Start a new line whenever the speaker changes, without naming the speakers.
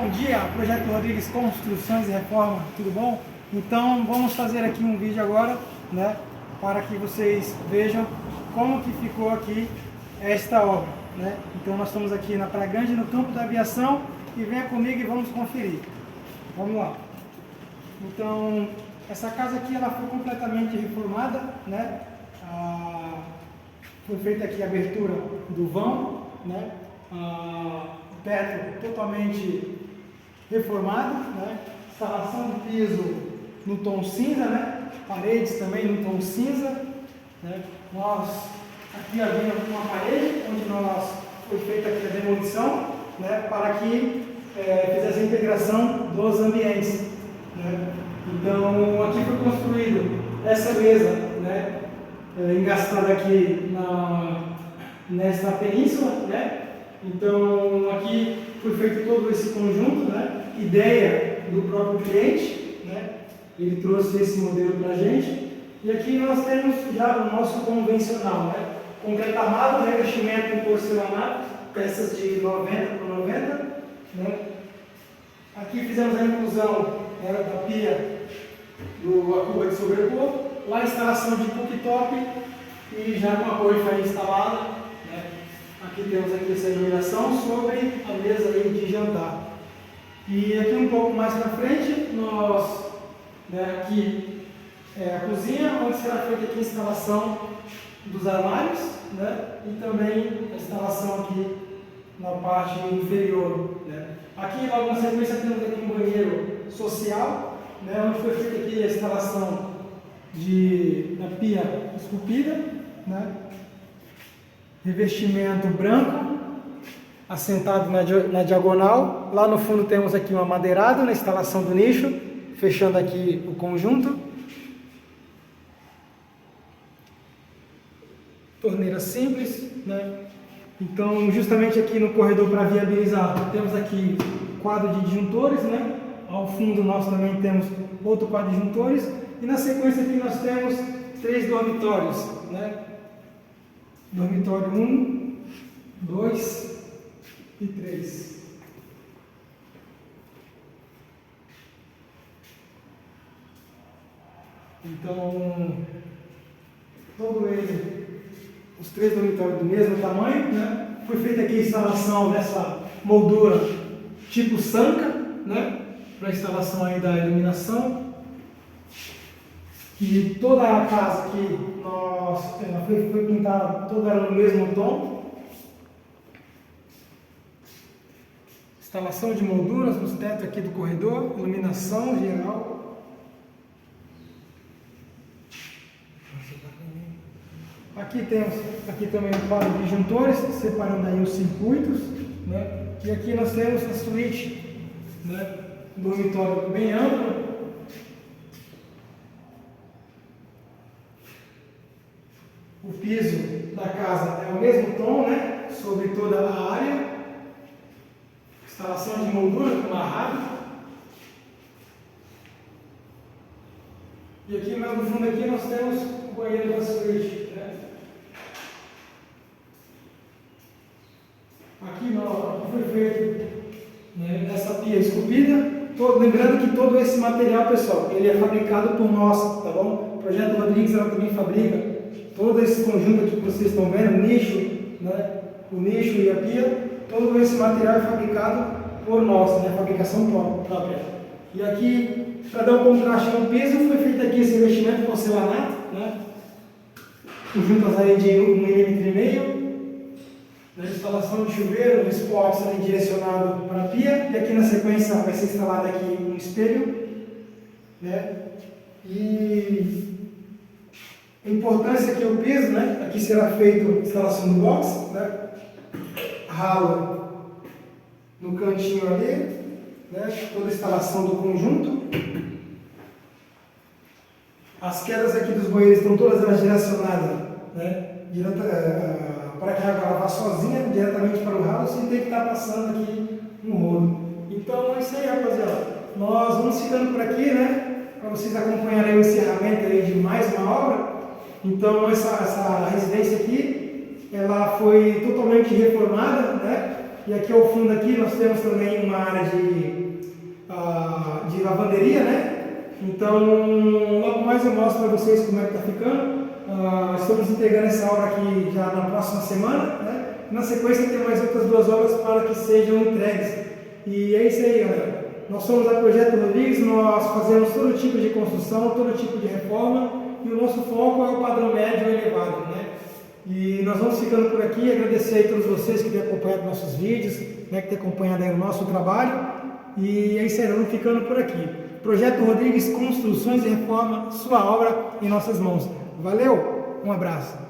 bom dia, Projeto Rodrigues Construções e Reforma, tudo bom? Então vamos fazer aqui um vídeo agora, né, para que vocês vejam como que ficou aqui esta obra, né? Então nós estamos aqui na Praia Grande, no campo da aviação, e venha comigo e vamos conferir. Vamos lá. Então, essa casa aqui ela foi completamente reformada, né? Foi feita aqui a abertura do vão, né? O teto totalmente reformado, né? Instalação de piso no tom cinza, né? Paredes também no tom cinza, né? Nós aqui havia uma parede onde foi feita aqui a demolição, né? Para que fizesse a integração dos ambientes, né? Então aqui foi construído essa mesa, né? Engastada aqui nesta península, né? Então aqui foi feito todo esse conjunto, né? Ideia do próprio cliente, né? Ele trouxe esse modelo para a gente. E aqui nós temos já o nosso convencional, né? Concreto armado, revestimento em porcelanato, peças de 90 por 90, né? Aqui fizemos a inclusão, né, da pia do acuba de sobrepor, lá a instalação de cooktop e já com a coifa instalada, né? Aqui temos aqui essa iluminação sobre a mesa aí de jantar. E aqui um pouco mais para frente, nós, né, aqui é a cozinha, onde será feita aqui a instalação dos armários, né? E também a instalação aqui na parte inferior, né? Aqui logo na sequência temos aqui um banheiro social, né, onde foi feita aqui a instalação da pia esculpida, né? Revestimento branco, assentado na diagonal. Lá no fundo temos aqui uma madeirada na instalação do nicho, fechando aqui o conjunto. Torneira simples, né? Então, justamente aqui no corredor para viabilizar, temos aqui quadro de disjuntores, né? Ao fundo nós também temos outro quadro de disjuntores. E na sequência aqui nós temos 3 dormitórios, né? Dormitório 1, 2 e 3. Então, todo ele, os 3 dormitórios do mesmo tamanho, né? Foi feita aqui a instalação dessa moldura tipo sanca, né? Para a instalação aí da iluminação. E toda a casa aqui foi pintada toda ela no mesmo tom. Instalação de molduras nos tetos aqui do corredor, iluminação geral. Aqui temos também um quadro de disjuntores, separando aí os circuitos, né? E aqui nós temos a suíte, né? Um dormitório bem amplo. O piso da casa é o mesmo tom, né? Sobre toda a área. Instalação de moldura com amarrado. E aqui mais no fundo aqui nós temos o banheiro da suíte, né? Aqui foi feito, né, essa pia esculpida. Lembrando que todo esse material, pessoal, ele é fabricado por nós, tá bom? O Projeto Rodrigues ela também fabrica todo esse conjunto aqui que vocês estão vendo, o nicho, né? O nicho e a pia, todo esse material é fabricado por nós, né? Fabricação própria. E aqui, para dar um contraste no piso, foi feito aqui esse revestimento de porcelanato, né? Com juntas aí de 1,5 mm. Na instalação de chuveiro, um esporte ali direcionado para a pia, e aqui na sequência vai ser instalado aqui um espelho, né? E a importância aqui é o piso, né? Aqui será feita a instalação do box, né? Ralo no cantinho ali, né? Toda a instalação do conjunto. As quedas aqui dos banheiros estão todas elas direcionadas, né? Para que a água vá sozinha diretamente para o ralo, sem ter que estar passando aqui um rolo. Então é isso aí, rapaziada. Nós vamos ficando por aqui, né? Para vocês acompanharem o encerramento aí de mais uma obra. Então essa residência aqui, ela foi totalmente reformada, né? E aqui ao fundo aqui nós temos também uma área de bateria, né? Então, logo mais eu mostro para vocês como é que está ficando. Estamos entregando essa obra aqui já na próxima semana, né? Na sequência tem mais outras 2 obras para que sejam entregues. E é isso aí, galera. Nós somos a Projeto Rodrigues, nós fazemos todo tipo de construção, todo tipo de reforma, e o nosso foco é o padrão médio elevado, né? E nós vamos ficando por aqui, agradecer a todos vocês que têm acompanhado nossos vídeos, né, que têm acompanhado aí o nosso trabalho, e é isso aí, nós vamos ficando por aqui. Projeto Rodrigues, construções e reforma, sua obra em nossas mãos. Valeu, um abraço.